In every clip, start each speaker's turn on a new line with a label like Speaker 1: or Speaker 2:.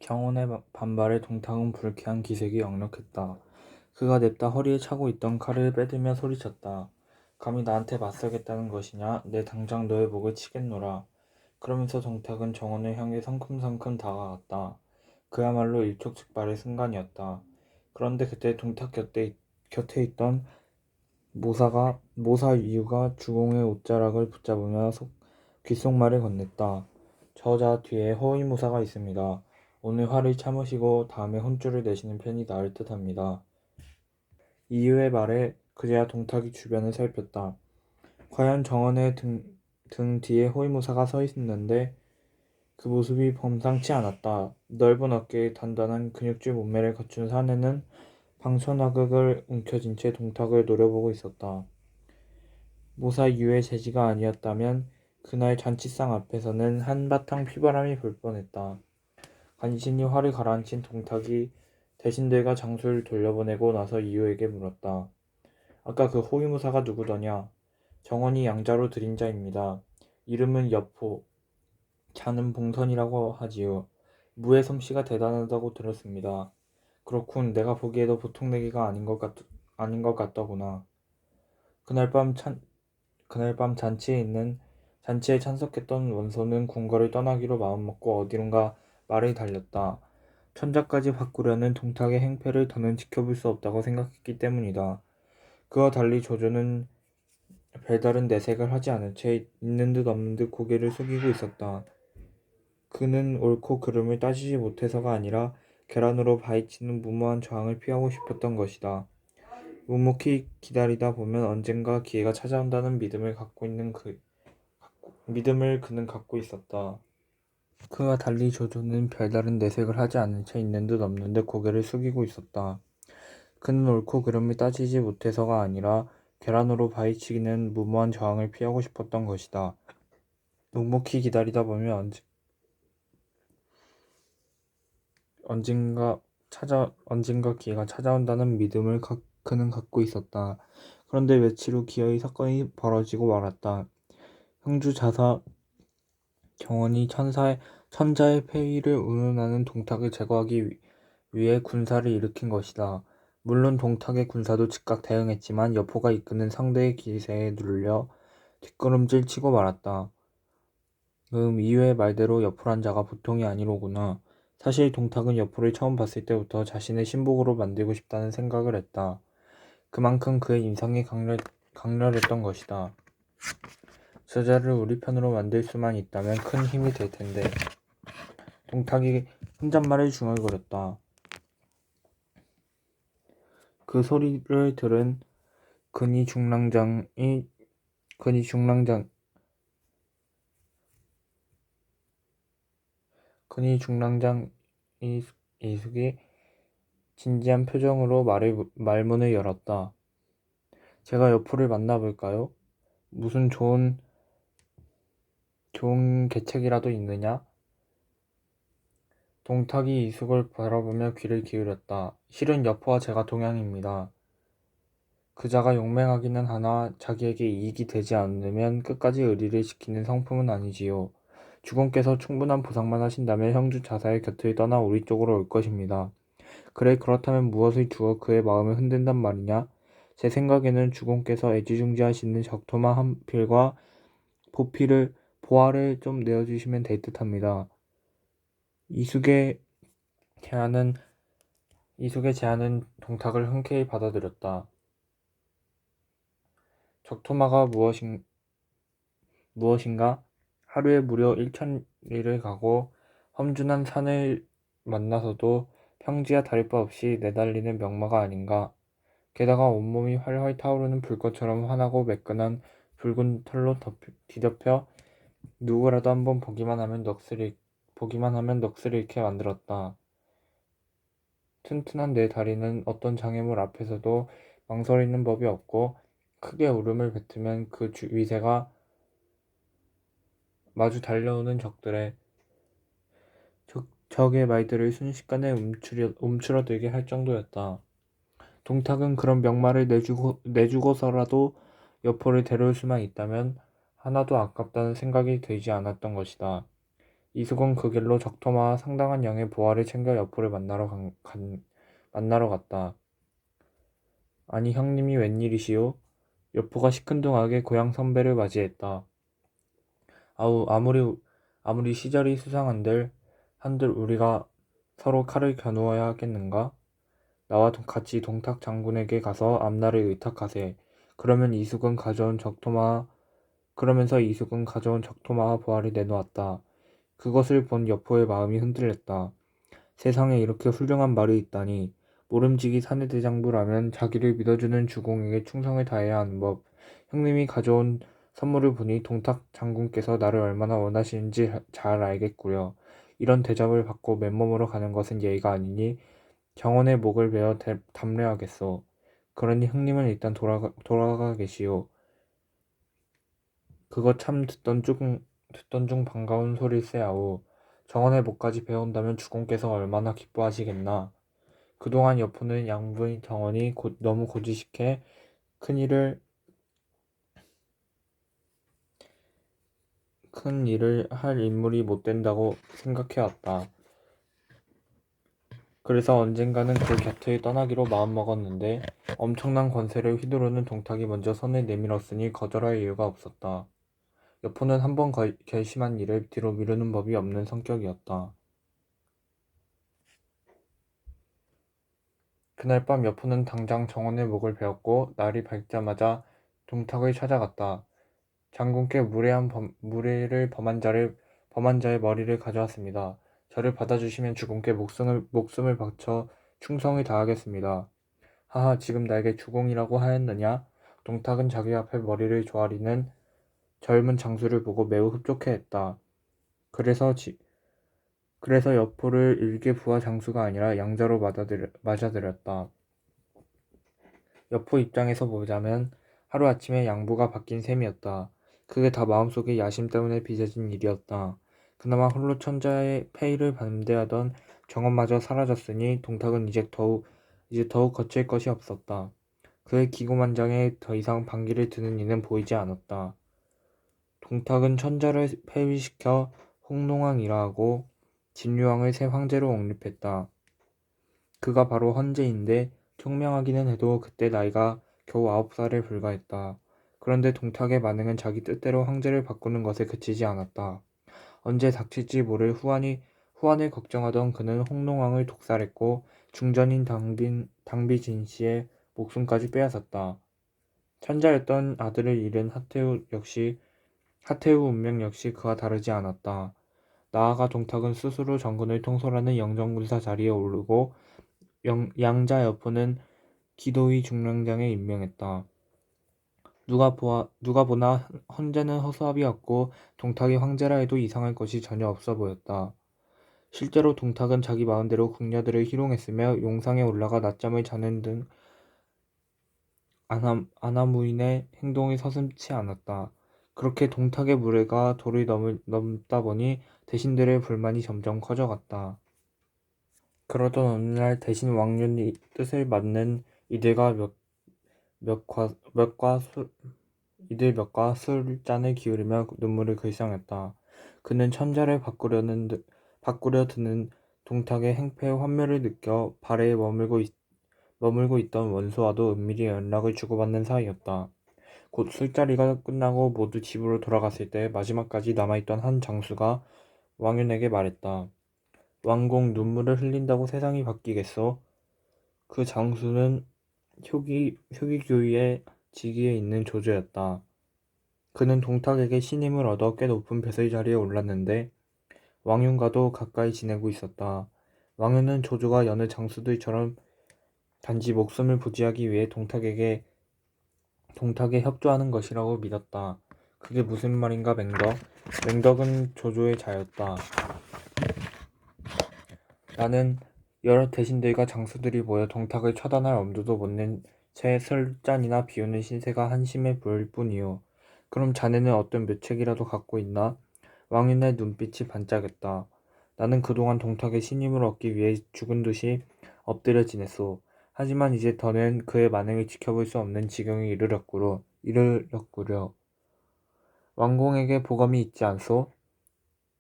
Speaker 1: 정원의 반발에 동탁은 불쾌한 기색이 역력했다. 그가 냅다 허리에 차고 있던 칼을 빼들며 소리쳤다. 감히 나한테 맞서겠다는 것이냐? 내 당장 너의 목을 치겠노라. 그러면서 동탁은 정원을 향해 성큼성큼 다가갔다. 그야말로 일촉즉발의 순간이었다. 그런데 그때 동탁 곁에 있던 모사 유가 주공의 옷자락을 붙잡으며 귓속말을 건넸다. 저자 뒤에 허위무사가 있습니다. 오늘 화를 참으시고 다음에 혼쭐을 내시는 편이 나을 듯합니다. 이유의 말에 그제야 동탁이 주변을 살폈다. 과연 정원의 등 뒤에 허위무사가 서 있는데 그 모습이 범상치 않았다. 넓은 어깨에 단단한 근육질 몸매를 갖춘 사내는 방천하극을 움켜쥔 채 동탁을 노려보고 있었다. 모사 유의 제지가 아니었다면 그날 잔치상 앞에서는 한바탕 피바람이 불 뻔했다. 간신히 화를 가라앉힌 동탁이 대신들과 장수를 돌려보내고 나서 이유에게 물었다. 아까 그 호위무사가 누구더냐? 정원이 양자로 들인 자입니다. 이름은 여포, 자는 봉선이라고 하지요. 무의 솜씨가 대단하다고 들었습니다. 그렇군, 내가 보기에도 보통 내기가 아닌 것 같더구나. 그날 밤 잔치에 참석했던 원소는 궁궐을 떠나기로 마음먹고 어디론가 말을 달렸다. 천자까지 바꾸려는 동탁의 행패를 더는 지켜볼 수 없다고 생각했기 때문이다. 그와 달리 조조는 별다른 내색을 하지 않은 채 있는 듯 없는 듯 고개를 숙이고 있었다. 그는 옳고 그름을 따지지 못해서가 아니라 계란으로 바위치는 무모한 저항을 피하고 싶었던 것이다. 묵묵히 기다리다 보면 언젠가 기회가 찾아온다는 믿음을 그는 갖고 있었다. 그와 달리 조조는 별다른 내색을 하지 않은 채 있는 듯 없는 듯 고개를 숙이고 있었다. 그는 옳고 그름을 따지지 못해서가 아니라 계란으로 바위치기는 무모한 저항을 피하고 싶었던 것이다. 묵묵히 기다리다 보면 언젠가 기회가 찾아온다는 믿음을 그는 갖고 있었다. 그런데 며칠 후 기어이 사건이 벌어지고 말았다. 형주자사 정원이 천자의 폐위를 운운하는 동탁을 제거하기 위해 군사를 일으킨 것이다. 물론 동탁의 군사도 즉각 대응했지만 여포가 이끄는 상대의 기세에 눌려 뒷걸음질 치고 말았다. 이외의 말대로 여포란 자가 보통이 아니로구나. 사실 동탁은 여포를 처음 봤을 때부터 자신의 신복으로 만들고 싶다는 생각을 했다. 그만큼 그의 인상이 강렬했던 것이다. 저자를 우리 편으로 만들 수만 있다면 큰 힘이 될 텐데. 동탁이 혼잣말을 중얼거렸다. 그 소리를 들은 근위 중랑장 이숙이 진지한 표정으로 말문을 열었다. 제가 여포를 만나볼까요? 무슨 좋은 계책이라도 있느냐? 동탁이 이숙을 바라보며 귀를 기울였다. 실은 여포와 제가 동양입니다. 그자가 용맹하기는 하나 자기에게 이익이 되지 않으면 끝까지 의리를 지키는 성품은 아니지요. 주공께서 충분한 보상만 하신다면 형주 자사의 곁을 떠나 우리 쪽으로 올 것입니다. 그래, 그렇다면 무엇을 주어 그의 마음을 흔든단 말이냐? 제 생각에는 주공께서 애지중지하시는 적토마 한 필과 보화를 좀 내어주시면 될 듯합니다. 이숙의 제안은 동탁을 흔쾌히 받아들였다. 적토마가 무엇인가? 하루에 무려 1,000리를 가고 험준한 산을 만나서도 평지와 다를 바 없이 내달리는 명마가 아닌가. 게다가 온몸이 활활 타오르는 불꽃처럼 환하고 매끈한 붉은 털로 뒤덮여 누구라도 한번 보기만 하면 넋을 잃게 만들었다. 튼튼한 내 다리는 어떤 장애물 앞에서도 망설이는 법이 없고 크게 울음을 뱉으면 그 위세가 마주 달려오는 적의 말들을 순식간에 움츠러들게 할 정도였다. 동탁은 그런 명마를 내주고서라도 여포를 데려올 수만 있다면 하나도 아깝다는 생각이 들지 않았던 것이다. 이숙은 그 길로 적토마와 상당한 양의 보화를 챙겨 여포를 만나러 갔다. 아니 형님이 웬일이시오? 여포가 시큰둥하게 고향 선배를 맞이했다. 아우 아무리 시절이 한들 우리가 서로 칼을 겨누어야 하겠는가? 나와 같이 동탁 장군에게 가서 앞날을 의탁하세. 그러면서 이숙은 가져온 적토마와 보화를 내놓았다. 그것을 본 여포의 마음이 흔들렸다. 세상에 이렇게 훌륭한 말이 있다니. 모름지기 사내대장부라면 자기를 믿어주는 주공에게 충성을 다해야 하는 법. 형님이 가져온 선물을 보니 동탁 장군께서 나를 얼마나 원하시는지 잘 알겠구려. 이런 대접을 받고 맨몸으로 가는 것은 예의가 아니니 정원의 목을 베어 담례하겠소. 그러니 형님은 일단 돌아가 계시오. 그거 참 듣던 중 반가운 소릴세아오. 정원의 목까지 베어온다면 주공께서 얼마나 기뻐하시겠나. 그동안 여포는 양부인 정원이 너무 고지식해 큰 일을 할 인물이 못 된다고 생각해왔다. 그래서 언젠가는 그 곁을 떠나기로 마음먹었는데 엄청난 권세를 휘두르는 동탁이 먼저 손을 내밀었으니 거절할 이유가 없었다. 여포는 한번 결심한 일을 뒤로 미루는 법이 없는 성격이었다. 그날 밤 여포는 당장 정원의 목을 베었고 날이 밝자마자 동탁을 찾아갔다. 장군께 무례를 범한 자의 머리를 가져왔습니다. 저를 받아주시면 주공께 목숨을 바쳐 충성을 다하겠습니다. 하하, 지금 나에게 주공이라고 하였느냐? 동탁은 자기 앞에 머리를 조아리는 젊은 장수를 보고 매우 흡족해했다. 그래서 여포를 일개 부하 장수가 아니라 양자로 맞아들였다. 여포 입장에서 보자면 하루아침에 양부가 바뀐 셈이었다. 그게 다 마음속의 야심 때문에 빚어진 일이었다. 그나마 홀로 천자의 폐의를 반대하던 정원마저 사라졌으니 동탁은 이제 더욱 거칠 것이 없었다. 그의 기고만장에 더 이상 반기를 드는 이는 보이지 않았다. 동탁은 천자를 폐위시켜 홍농왕이라 하고 진류왕을 새 황제로 옹립했다. 그가 바로 헌제인데 총명하기는 해도 그때 나이가 겨우 9살에 불과했다. 그런데 동탁의 반응은 자기 뜻대로 황제를 바꾸는 것에 그치지 않았다. 언제 닥칠지 모를 후환을 걱정하던 그는 홍농왕을 독살했고 중전인 당비 진씨의 목숨까지 빼앗았다. 천자였던 아들을 잃은 하태우 운명 역시 그와 다르지 않았다. 나아가 동탁은 스스로 정근을 통솔하는 영정군사 자리에 오르고 양자 여포는 기도의 중령장에 임명했다. 누가 보나 헌제는 허수아비였고 동탁이 황제라 해도 이상할 것이 전혀 없어 보였다. 실제로 동탁은 자기 마음대로 궁녀들을 희롱했으며 용상에 올라가 낮잠을 자는 등 아나무인의 행동이 서슴지 않았다. 그렇게 동탁의 무례가 도를 넘다 보니 대신들의 불만이 점점 커져갔다. 그러던 어느 날 대신 왕윤의 뜻을 받는 이들 몇과 술잔을 기울이며 눈물을 글썽였다. 그는 천자를 바꾸려 드는 동탁의 행패에 환멸을 느껴 발해에 머물고 있던 원수와도 은밀히 연락을 주고받는 사이였다. 곧 술자리가 끝나고 모두 집으로 돌아갔을 때 마지막까지 남아있던 한 장수가 왕윤에게 말했다. 왕공, 눈물을 흘린다고 세상이 바뀌겠소? 그 장수는 효기교위의 직위에 있는 조조였다. 그는 동탁에게 신임을 얻어 꽤 높은 벼슬 자리에 올랐는데 왕윤과도 가까이 지내고 있었다. 왕윤은 조조가 여느 장수들처럼 단지 목숨을 부지하기 위해 동탁에 협조하는 것이라고 믿었다. 그게 무슨 말인가 맹덕? 맹덕은 조조의 자였다. 나는 여러 대신들과 장수들이 모여 동탁을 처단할 엄두도 못 낸 채 설잔이나 비우는 신세가 한심해 보일 뿐이요. 그럼 자네는 어떤 묘책이라도 갖고 있나? 왕윤의 눈빛이 반짝였다. 나는 그동안 동탁의 신임을 얻기 위해 죽은 듯이 엎드려 지냈소. 하지만 이제 더는 그의 만행을 지켜볼 수 없는 지경에 이르렀구려. 왕공에게 보검이 있지 않소?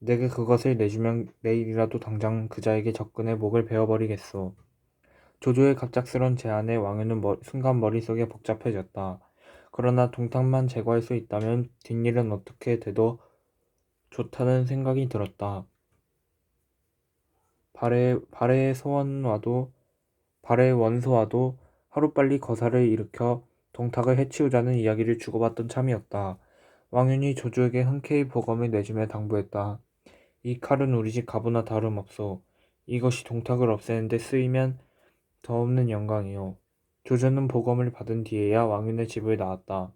Speaker 1: 내게 그것을 내주면 내일이라도 당장 그자에게 접근해 목을 베어버리겠소. 조조의 갑작스런 제안에 왕유는 순간 머릿속에 복잡해졌다. 그러나 동탁만 제거할 수 있다면 뒷일은 어떻게 돼도 좋다는 생각이 들었다. 발해의 원소와도 하루빨리 거사를 일으켜 동탁을 해치우자는 이야기를 주고받던 참이었다. 왕윤이 조조에게 흔쾌히 보검을 내주며 당부했다. 이 칼은 우리 집 가부나 다름없소. 이것이 동탁을 없애는 데 쓰이면 더 없는 영광이요. 조조는 보검을 받은 뒤에야 왕윤의 집을 나왔다.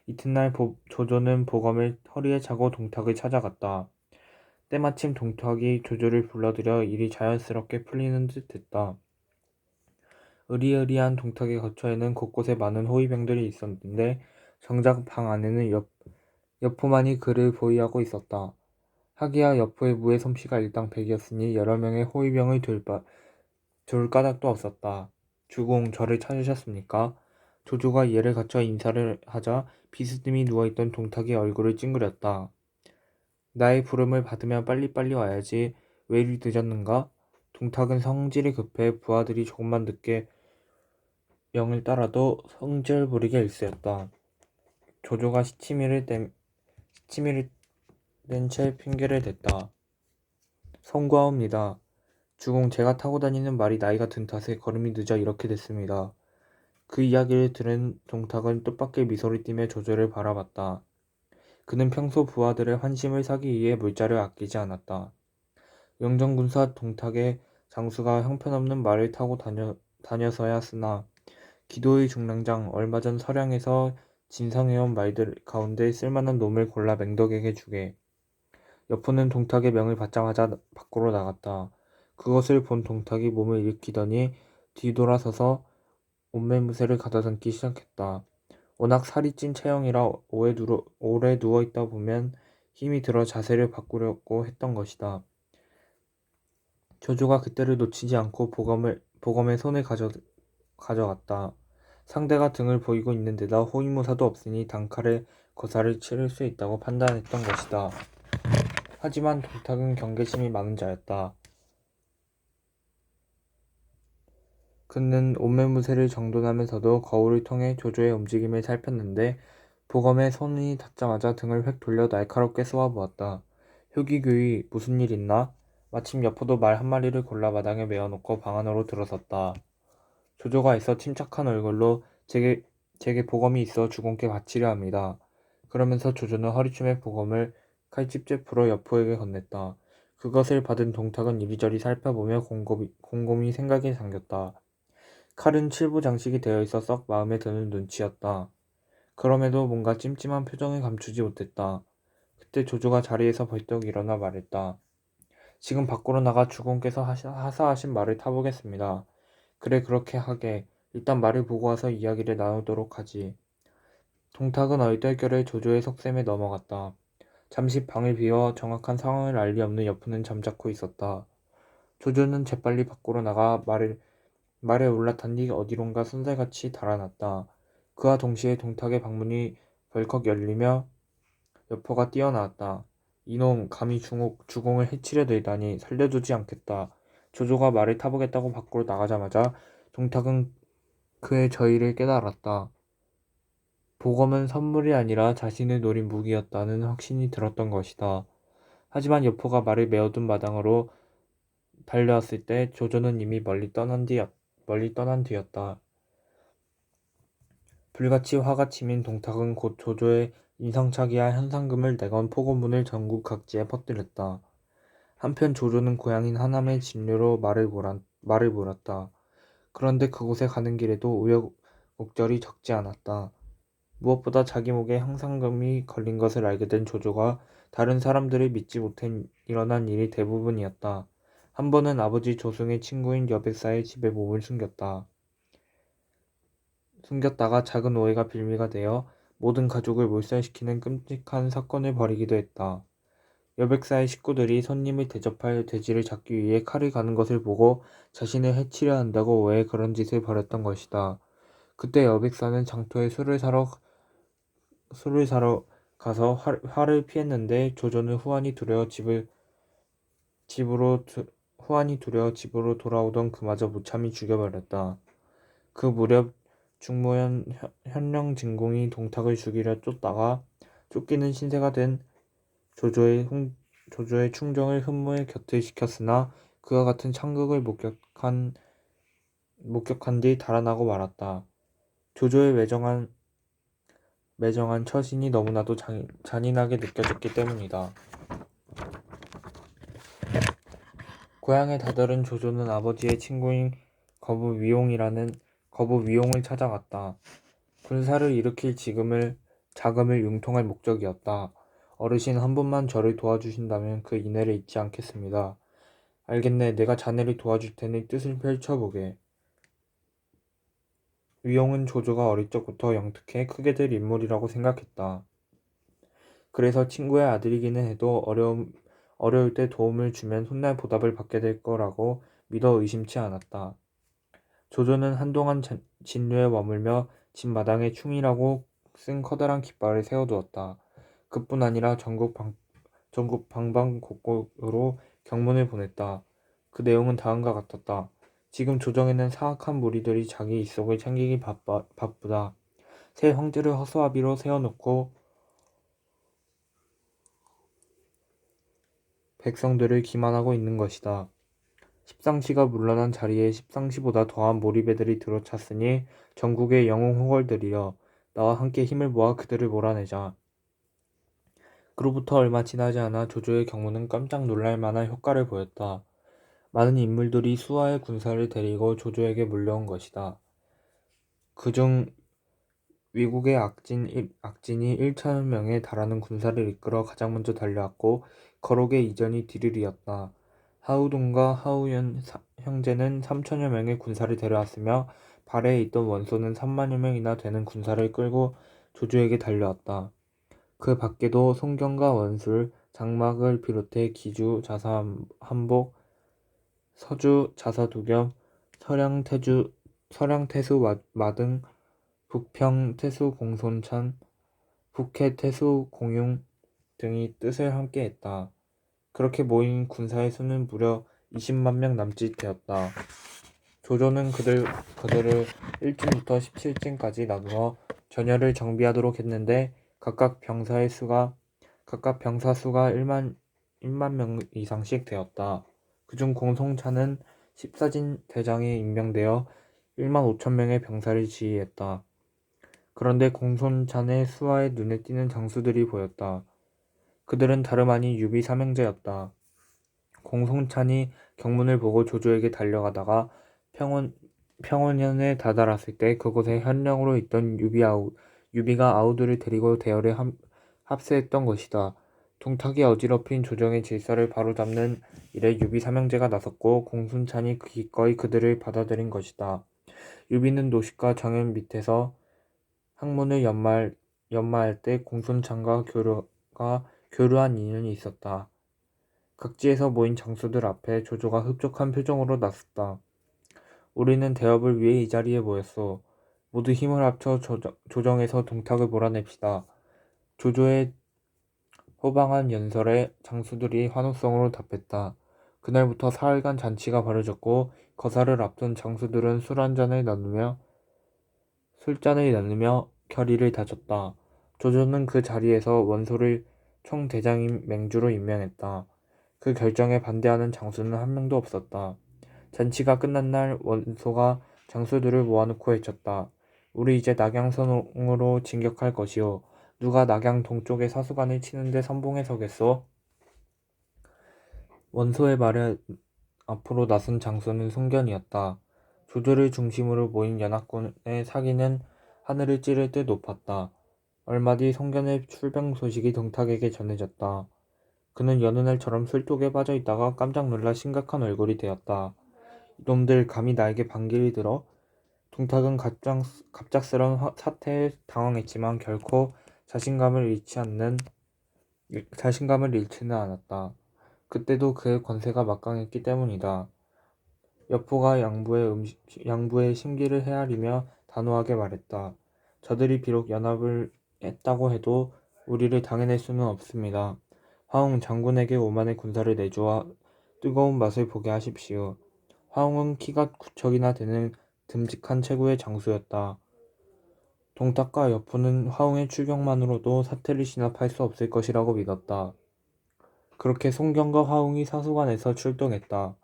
Speaker 1: 이튿날 조조는 보검을 허리에 차고 동탁을 찾아갔다. 때마침 동탁이 조조를 불러들여 일이 자연스럽게 풀리는 듯 했다. 으리으리한 동탁의 거처에는 곳곳에 많은 호위병들이 있었는데 정작 방 안에는 여포만이 그를 보위하고 있었다. 하기야 여포의 무예 솜씨가 일당백이었으니 여러 명의 호위병을 둘 까닭도 없었다. 주공, 저를 찾으셨습니까? 조조가 이해를 갖춰 인사를 하자 비스듬히 누워있던 동탁의 얼굴을 찡그렸다. 나의 부름을 받으면 빨리빨리 와야지. 왜 이리 늦었는가? 동탁은 성질이 급해 부하들이 조금만 늦게 명을 따라도 성질 부리게 일쑤였다. 조조가 시치미를 댄 채 핑계를 댔다. 송구하옵니다. 주공, 제가 타고 다니는 말이 나이가 든 탓에 걸음이 늦어 이렇게 됐습니다. 그 이야기를 들은 동탁은 뜻밖의 미소를 띠며 조조를 바라봤다. 그는 평소 부하들의 환심을 사기 위해 물자를 아끼지 않았다. 영정군사 동탁의 장수가 형편없는 말을 타고 다녀서야 쓰나 기도의 중랑장 얼마 전 서량에서 진상해온 말들 가운데 쓸만한 놈을 골라 맹덕에게 주게. 여포는 동탁의 명을 받자마자 밖으로 나갔다. 그것을 본 동탁이 몸을 일으키더니 뒤돌아서서 옷매무새를 가다듬기 시작했다. 워낙 살이 찐 체형이라 오래 누워있다 보면 힘이 들어 자세를 바꾸려고 했던 것이다. 조조가 그때를 놓치지 않고 보검에 손을 가져갔다. 상대가 등을 보이고 있는 데다 호위무사도 없으니 단칼에 거사를 치를 수 있다고 판단했던 것이다. 하지만 동탁은 경계심이 많은 자였다. 그는 옷매무새를 정돈하면서도 거울을 통해 조조의 움직임을 살폈는데 보검에 손이 닿자마자 등을 획 돌려 날카롭게 쏘아보았다. 효기교의, 무슨 일 있나? 마침 여포도 말 한마리를 골라 마당에 메어놓고 방 안으로 들어섰다. 조조가 애써 침착한 얼굴로 제게 보검이 있어 주공께 바치려 합니다. 그러면서 조조는 허리춤에 보검을 칼집째 풀어 여포에게 건넸다. 그것을 받은 동탁은 이리저리 살펴보며 곰곰이 생각에 잠겼다. 칼은 칠부 장식이 되어 있어 썩 마음에 드는 눈치였다. 그럼에도 뭔가 찜찜한 표정을 감추지 못했다. 그때 조조가 자리에서 벌떡 일어나 말했다. 지금 밖으로 나가 주공께서 하사하신 말을 타보겠습니다. 그래, 그렇게 하게. 일단 말을 보고 와서 이야기를 나누도록 하지. 동탁은 얼떨결에 조조의 속셈에 넘어갔다. 잠시 방을 비워 정확한 상황을 알 리 없는 여포는 잠자코 있었다. 조조는 재빨리 밖으로 나가 말에 올라탄 뒤 어디론가 손살같이 달아났다. 그와 동시에 동탁의 방문이 벌컥 열리며 여포가 뛰어나왔다. 이놈, 감히 주공을 해치려 들다니 살려두지 않겠다. 조조가 말을 타보겠다고 밖으로 나가자마자 동탁은 그의 저의를 깨달았다. 보검은 선물이 아니라 자신을 노린 무기였다는 확신이 들었던 것이다. 하지만 여포가 말을 메어둔 마당으로 달려왔을 때 조조는 이미 멀리 떠난 뒤였다. 불같이 화가 치민 동탁은 곧 조조의 인상착의한 현상금을 내건 포고문을 전국 각지에 퍼뜨렸다. 한편 조조는 고향인 하남의 진료로 말을 몰았다. 그런데 그곳에 가는 길에도 우여곡절이 적지 않았다. 무엇보다 자기 목에 현상금이 걸린 것을 알게 된 조조가 다른 사람들을 믿지 못해 일어난 일이 대부분이었다. 한 번은 아버지 조승의 친구인 여백사의 집에 몸을 숨겼다가 작은 오해가 빌미가 되어 모든 가족을 몰살시키는 끔찍한 사건을 벌이기도 했다. 여백사의 식구들이 손님을 대접할 돼지를 잡기 위해 칼을 가는 것을 보고 자신을 해치려 한다고 왜 그런 짓을 벌였던 것이다. 그때 여백사는 장터에 술을 사러 가서 화를 피했는데 조조는 후환이 두려워 집으로 돌아오던 그마저 무참히 죽여버렸다. 그 무렵 중모현 현령진공이 동탁을 죽이려 쫓다가 쫓기는 신세가 된 조조의 충정을 흠모에 곁을 시켰으나 그와 같은 창극을 목격한 뒤 달아나고 말았다. 조조의 매정한 처신이 너무나도 잔인하게 느껴졌기 때문이다. 고향에 다다른 조조는 아버지의 친구인 거부 위용을 찾아갔다. 군사를 일으킬 자금을 융통할 목적이었다. 어르신 한 번만 저를 도와주신다면 그 인애를 잊지 않겠습니다. 알겠네. 내가 자네를 도와줄 테니 뜻을 펼쳐보게. 위용은 조조가 어릴 적부터 영특해 크게 될 인물이라고 생각했다. 그래서 친구의 아들이기는 해도 어려울 때 도움을 주면 훗날 보답을 받게 될 거라고 믿어 의심치 않았다. 조조는 한동안 진료에 머물며 집 마당에 충이라고 쓴 커다란 깃발을 세워두었다. 그뿐 아니라 전국 방방곡곡으로 경문을 보냈다. 그 내용은 다음과 같았다. 지금 조정에는 사악한 무리들이 자기 이속을 챙기기 바쁘다. 새 황제를 허수아비로 세워놓고 백성들을 기만하고 있는 것이다. 십상시가 물러난 자리에 십상시보다 더한 몰입애들이 들어찼으니 전국의 영웅 호걸들이여 나와 함께 힘을 모아 그들을 몰아내자. 그로부터 얼마 지나지 않아 조조의 경무는 깜짝 놀랄 만한 효과를 보였다. 많은 인물들이 수하의 군사를 데리고 조조에게 몰려온 것이다. 그중 위국의 악진이 1,000명에 달하는 군사를 이끌어 가장 먼저 달려왔고 거록의 이전이 뒤를 이었다. 하우동과 하우연 형제는 3천여 명의 군사를 데려왔으며 발해에 있던 원소는 3만여 명이나 되는 군사를 끌고 조조에게 달려왔다. 그 밖에도 송경과 원술, 장막을 비롯해 기주, 자사 한복, 서주, 자사 두겸, 서량태수 마등, 북평 태수 공손찬, 북해 태수 공용 등이 뜻을 함께 했다. 그렇게 모인 군사의 수는 무려 20만 명 남짓 되었다. 조조는 그들을 1찐부터 17찐까지 나누어 전열을 정비하도록 했는데 각각 병사 수가 1만 명 이상씩 되었다. 그중 공송찬은 14진 대장에 임명되어 1만 5천 명의 병사를 지휘했다. 그런데 공손찬의 수하에 눈에 띄는 장수들이 보였다. 그들은 다름 아닌 유비 삼형제였다. 공손찬이 경문을 보고 조조에게 달려가다가 평원현에 다다랐을 때 그곳에 현령으로 있던 유비가 아우들을 데리고 대열에 합세했던 것이다. 동탁이 어지럽힌 조정의 질서를 바로잡는 일에 유비 삼형제가 나섰고 공손찬이 기꺼이 그들을 받아들인 것이다. 유비는 노식과 정연 밑에서 학문을 연마할 때 공손찬과 교류한 인연이 있었다. 각지에서 모인 장수들 앞에 조조가 흡족한 표정으로 나섰다. 우리는 대업을 위해 이 자리에 모였소. 모두 힘을 합쳐 조정에서 동탁을 몰아냅시다. 조조의 호방한 연설에 장수들이 환호성으로 답했다. 그날부터 사흘간 잔치가 벌어졌고 거사를 앞둔 장수들은 술잔을 나누며 결의를 다졌다. 조조는 그 자리에서 원소를 총대장인 맹주로 임명했다. 그 결정에 반대하는 장수는 한 명도 없었다. 잔치가 끝난 날 원소가 장수들을 모아놓고 외쳤다. 우리 이제 낙양성으로 진격할 것이오. 누가 낙양 동쪽의 사수관을 치는데 선봉에 서겠소? 원소의 말에 앞으로 나선 장수는 송견이었다. 조조를 중심으로 모인 연합군의 사기는 하늘을 찌를 듯 높았다. 얼마 뒤 송견의 출병 소식이 동탁에게 전해졌다. 그는 여느 날처럼 술독에 빠져 있다가 깜짝 놀라 심각한 얼굴이 되었다. 이놈들 감히 나에게 반기를 들어? 동탁은 갑작스런 사태에 당황했지만 결코 자신감을 잃지는 않았다. 그때도 그의 권세가 막강했기 때문이다. 여포가 양부의 심기를 헤아리며 단호하게 말했다. 저들이 비록 연합을 했다고 해도 우리를 당해낼 수는 없습니다. 화웅 장군에게 오만의 군사를 내주어 뜨거운 맛을 보게 하십시오. 화웅은 키가 9척이나 되는 듬직한 최고의 장수였다. 동탁과 여포는 화웅의 출격만으로도 사태를 진압할 수 없을 것이라고 믿었다. 그렇게 송경과 화웅이 사수관에서 출동했다.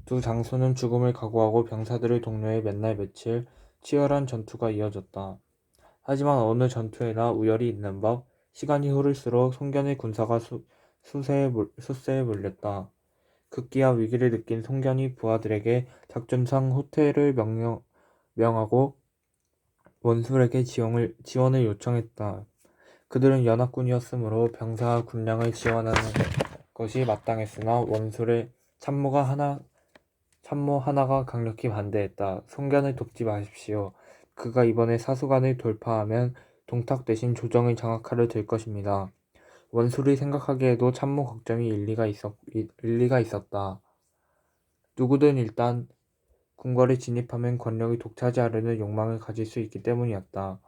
Speaker 1: 두 장수는 죽음을 각오하고 병사들을 독려해 맨날 며칠 치열한 전투가 이어졌다. 하지만 어느 전투에나 우열이 있는 법, 시간이 흐를수록 송견의 군사가 수세에 몰렸다. 급기야 위기를 느낀 송견이 부하들에게 작전상 후퇴를 명하고 원술에게 지원을 요청했다. 그들은 연합군이었으므로 병사와 군량을 지원하는 것이 마땅했으나 원술의 참모 하나가 강력히 반대했다. 송견을 돕지 마십시오. 그가 이번에 사수관을 돌파하면 동탁 대신 조정을 장악하려 들 것입니다. 원술이 생각하기에도 참모 걱정이 일리가 있었다. 누구든 일단 궁궐에 진입하면 권력을 독차지하려는 욕망을 가질 수 있기 때문이었다.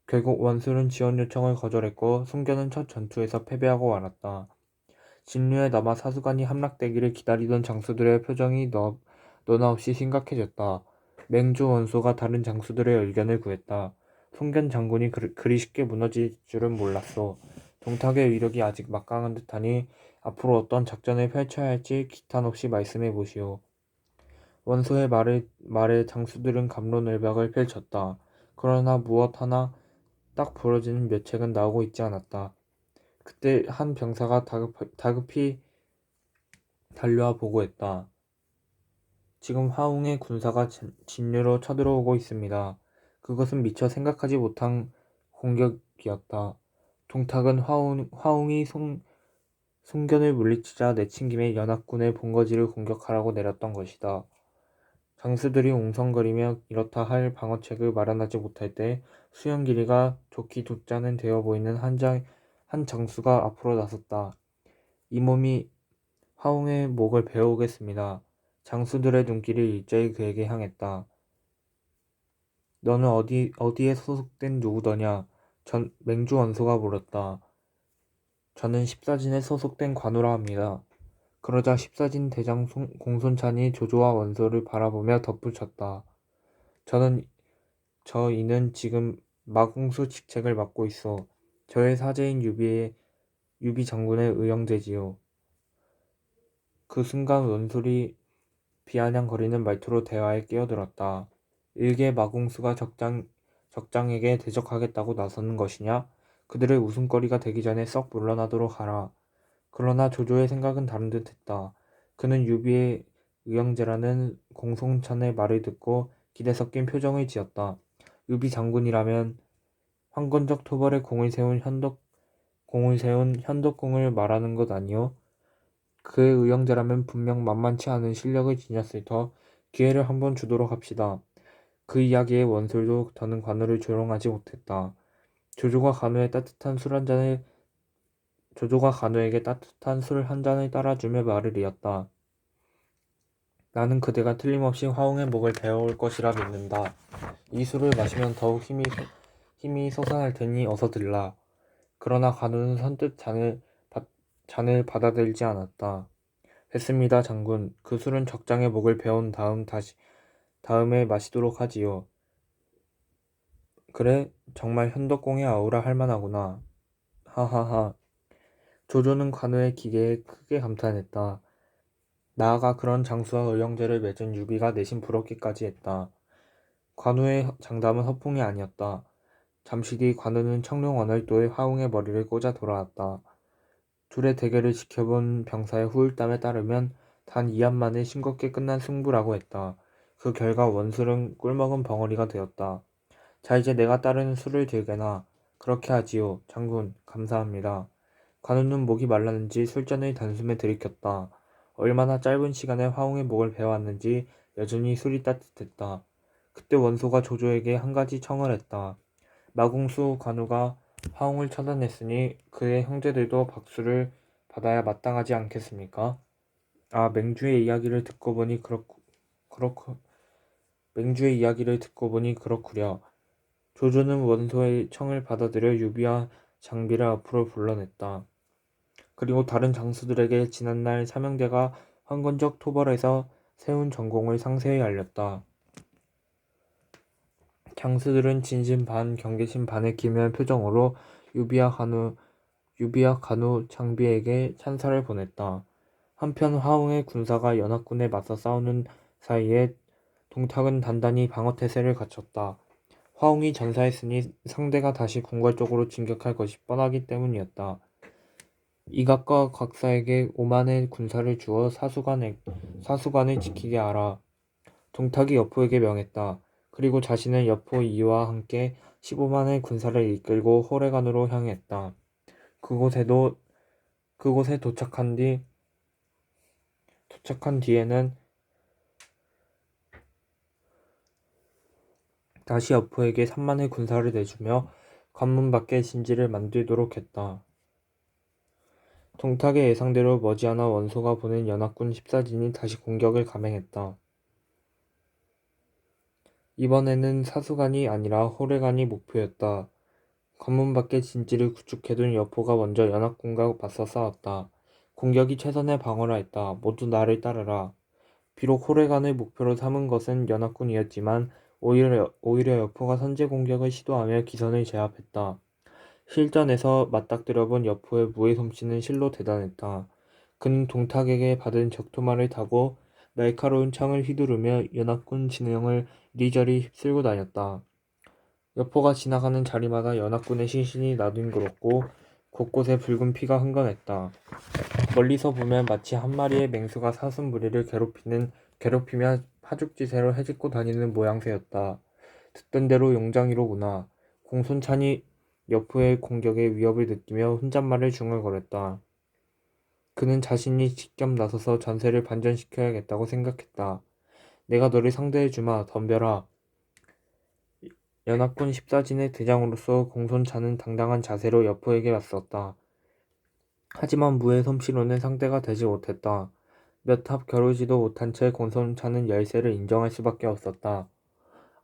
Speaker 1: 결국 원술은 지원 요청을 거절했고 송견은 첫 전투에서 패배하고 말았다. 진류에 남아 사수관이 함락되기를 기다리던 장수들의 표정이 너나 없이 심각해졌다. 맹주 원소가 다른 장수들의 의견을 구했다. 송견 장군이 그리 쉽게 무너질 줄은 몰랐소. 동탁의 위력이 아직 막강한 듯하니 앞으로 어떤 작전을 펼쳐야 할지 기탄 없이 말씀해 보시오. 원소의 말에 장수들은 갑론을박을 펼쳤다. 그러나 무엇 하나 딱 부러지는 묘책은 나오고 있지 않았다. 그때 한 병사가 다급히 달려와 보고했다. 지금 화웅의 군사가 진류로 쳐들어오고 있습니다. 그것은 미처 생각하지 못한 공격이었다. 동탁은 화웅이 송견을 물리치자 내친김에 연합군의 본거지를 공격하라고 내렸던 것이다. 장수들이 웅성거리며 이렇다 할 방어책을 마련하지 못할 때 수영 길이가 좋기 좋지않은 되어 보이는 한 장수가 앞으로 나섰다. 이 몸이 화웅의 목을 베어오겠습니다. 장수들의 눈길이 일제히 그에게 향했다. 너는 어디에 소속된 누구더냐? 맹주 원소가 물었다. 저는 십사진에 소속된 관우라 합니다. 그러자 십사진 대장 공손찬이 조조와 원소를 바라보며 덧붙였다. 이는 지금 마궁수 직책을 맡고 있어. 저의 사제인 유비 장군의 의형제지요. 그 순간 원술이 비아냥거리는 말투로 대화에 끼어들었다. 일개 마궁수가 적장에게 대적하겠다고 나서는 것이냐? 그들의 웃음거리가 되기 전에 썩 물러나도록 하라. 그러나 조조의 생각은 다른 듯 했다. 그는 유비의 의형제라는 공손찬의 말을 듣고 기대 섞인 표정을 지었다. 유비 장군이라면 황건적 토벌에 공을 세운 현덕공을 말하는 것 아니오? 그의 의형제라면 분명 만만치 않은 실력을 지녔을 터 기회를 한번 주도록 합시다. 그 이야기에 원술도 더는 관우를 조롱하지 못했다. 조조가 간우에게 따뜻한 술 한 잔을 따라주며 말을 이었다. 나는 그대가 틀림없이 화웅의 목을 베어올 것이라 믿는다. 이 술을 마시면 더욱 힘이 솟아날 테니 어서 들라. 그러나 간우는 선뜻 잔을 받아들이지 않았다. 됐습니다, 장군. 그 술은 적장의 목을 베어온 다음에 마시도록 하지요. 그래, 정말 현덕공의 아우라 할만하구나. 하하하. 조조는 관우의 기계에 크게 감탄했다. 나아가 그런 장수와 의형제를 맺은 유비가 내심 부럽기까지 했다. 관우의 장담은 허풍이 아니었다. 잠시 뒤 관우는 청룡 언월도에 화웅의 머리를 꽂아 돌아왔다. 둘의 대결을 지켜본 병사의 후일담에 따르면 단 2합 만에 싱겁게 끝난 승부라고 했다. 그 결과 원술은 꿀먹은 벙어리가 되었다. 자, 이제 내가 따르는 수를 들게나. 그렇게 하지요. 장군, 감사합니다. 관우는 목이 말랐는지 술잔을 단숨에 들이켰다. 얼마나 짧은 시간에 화웅의 목을 베어왔는지 여전히 술이 따뜻했다. 그때 원소가 조조에게 한 가지 청을 했다. 마궁수 관우가 화웅을 처단했으니 그의 형제들도 박수를 받아야 마땅하지 않겠습니까? 아, 맹주의 이야기를 듣고 보니 그렇구려. 조조는 원소의 청을 받아들여 유비와 장비를 앞으로 불러냈다. 그리고 다른 장수들에게 지난날 사명대가 황건적 토벌에서 세운 전공을 상세히 알렸다. 장수들은 진심 반 경계심 반의 기묘한 표정으로 유비와 간우 장비에게 찬사를 보냈다. 한편 화웅의 군사가 연합군에 맞서 싸우는 사이에 동탁은 단단히 방어태세를 갖췄다. 화웅이 전사했으니 상대가 다시 궁궐 쪽으로 진격할 것이 뻔하기 때문이었다. 이각과 곽사에게 5만의 군사를 주어 사수관을 지키게 하라. 동탁이 여포에게 명했다. 그리고 자신은 여포 이와 함께 15만의 군사를 이끌고 호래관으로 향했다. 그곳에 도착한 뒤에는 다시 여포에게 3만의 군사를 내주며 관문 밖에 진지를 만들도록 했다. 동탁의 예상대로 머지않아 원소가 보낸 연합군 14진이 다시 공격을 감행했다. 이번에는 사수관이 아니라 호래관이 목표였다. 관문 밖에 진지를 구축해둔 여포가 먼저 연합군과 맞서 싸웠다. 공격이 최선의 방어라 했다. 모두 나를 따르라. 비록 호래관을 목표로 삼은 것은 연합군이었지만 오히려 여포가 선제 공격을 시도하며 기선을 제압했다. 실전에서 맞닥뜨려본 여포의 무의 솜씨는 실로 대단했다. 그는 동탁에게 받은 적토마를 타고 날카로운 창을 휘두르며 연합군 진영을 이리저리 휩쓸고 다녔다. 여포가 지나가는 자리마다 연합군의 시신이 나뒹굴었고 곳곳에 붉은 피가 흥건했다. 멀리서 보면 마치 한 마리의 맹수가 사슴 무리를 괴롭히며 파죽지세로 헤집고 다니는 모양새였다. 듣던 대로 용장이로구나. 공손찬이 여포의 공격의 위협을 느끼며 혼잣말을 중얼거렸다. 그는 자신이 직접 나서서 전세를 반전시켜야겠다고 생각했다. 내가 너를 상대해주마. 덤벼라. 연합군 14진의 대장으로서 공손찬은 당당한 자세로 여포에게 맞섰다. 하지만 무의 솜씨로는 상대가 되지 못했다. 몇 합 겨루지도 못한 채 공손찬은 열세를 인정할 수밖에 없었다.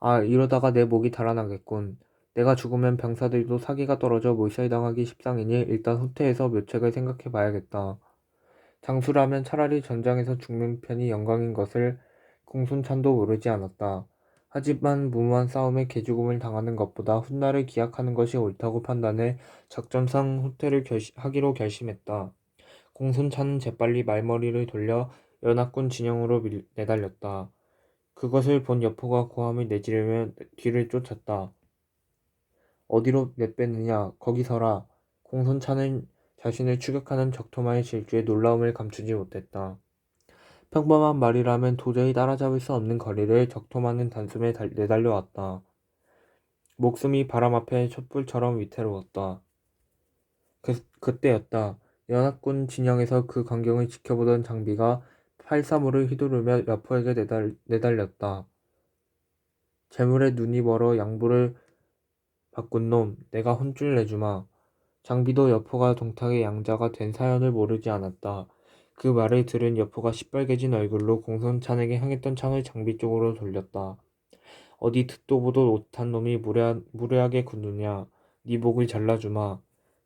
Speaker 1: 아, 이러다가 내 목이 달아나겠군. 내가 죽으면 병사들도 사기가 떨어져 몰살당하기 십상이니 일단 후퇴해서 묘책을 생각해 봐야겠다. 장수라면 차라리 전장에서 죽는 편이 영광인 것을 공손찬도 모르지 않았다. 하지만 무모한 싸움에 개죽음을 당하는 것보다 훗날을 기약하는 것이 옳다고 판단해 작전상 후퇴를 하기로 결심했다. 공손찬은 재빨리 말머리를 돌려 연합군 진영으로 내달렸다. 그것을 본 여포가 고함을 내지르며 뒤를 쫓았다. 어디로 내빼느냐, 거기 서라. 공손찬은 자신을 추격하는 적토마의 질주에 놀라움을 감추지 못했다. 평범한 말이라면 도저히 따라잡을 수 없는 거리를 적토마는 단숨에 내달려왔다. 목숨이 바람 앞에 촛불처럼 위태로웠다. 그때였다. 연합군 진영에서 그 광경을 지켜보던 장비가 팔사무를 휘두르며 여포에게 내달렸다. 재물에 눈이 멀어 양보를 바꾼 놈, 내가 혼쭐 내주마. 장비도 여포가 동탁의 양자가 된 사연을 모르지 않았다. 그 말을 들은 여포가 시뻘개진 얼굴로 공손찬에게 향했던 창을 장비 쪽으로 돌렸다. 어디 듣도 보도 못한 놈이 무례하게 굴느냐. 네 목을 잘라주마.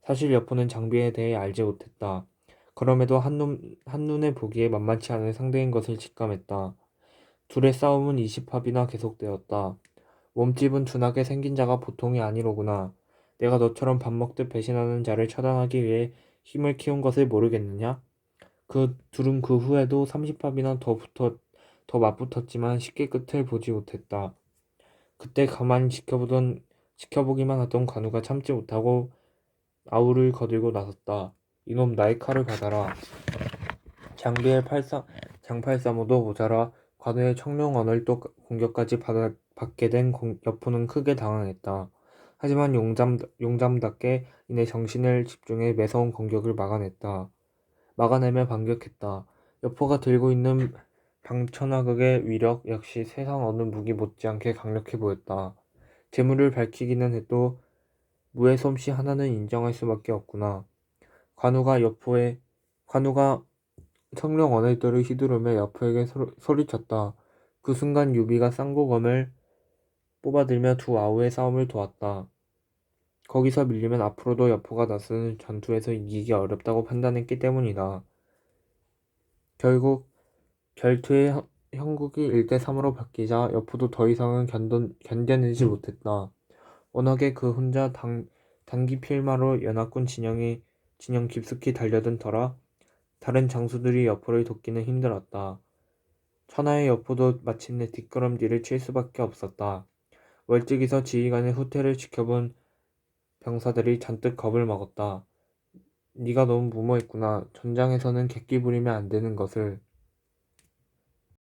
Speaker 1: 사실 여포는 장비에 대해 알지 못했다. 그럼에도 한눈에 보기에 만만치 않은 상대인 것을 직감했다. 둘의 싸움은 20합이나 계속되었다. 몸집은 둔하게 생긴 자가 보통이 아니로구나. 내가 너처럼 밥 먹듯 배신하는 자를 처단하기 위해 힘을 키운 것을 모르겠느냐? 그 둘은 그 후에도 30합이나 더 맞붙었지만 쉽게 끝을 보지 못했다. 그때 가만히 지켜보기만 하던 관우가 참지 못하고 아우를 거들고 나섰다. 이놈 나의 칼을 받아라. 장비의 장팔사무도 모자라 관우의 청룡언을 또 공격까지 받게 된 여포는 크게 당황했다. 하지만 용잠답게 이내 정신을 집중해 매서운 공격을 막아내며 반격했다. 여포가 들고 있는 방천하극의 위력 역시 세상 어느 무기 못지않게 강력해 보였다. 재물을 밝히기는 해도 무의 솜씨 하나는 인정할 수밖에 없구나. 관우가 성령 언을들을 휘두르며 여포에게 소리쳤다. 그 순간 유비가 쌍고검을 뽑아들며 두 아우의 싸움을 도왔다. 거기서 밀리면 앞으로도 여포가 나서는 전투에서 이기기 어렵다고 판단했기 때문이다. 결국 결투의 형국이 1대3으로 바뀌자 여포도 더 이상은 견뎌내지 못했다. 워낙에 그 혼자 단기 필마로 연합군 진영 깊숙이 달려든 터라 다른 장수들이 여포를 돕기는 힘들었다. 천하의 여포도 마침내 뒷걸음질을 칠 수밖에 없었다. 월찍이서 지휘관의 후퇴를 지켜본 병사들이 잔뜩 겁을 먹었다. 네가 너무 무모했구나. 전장에서는 객기 부리면 안 되는 것을.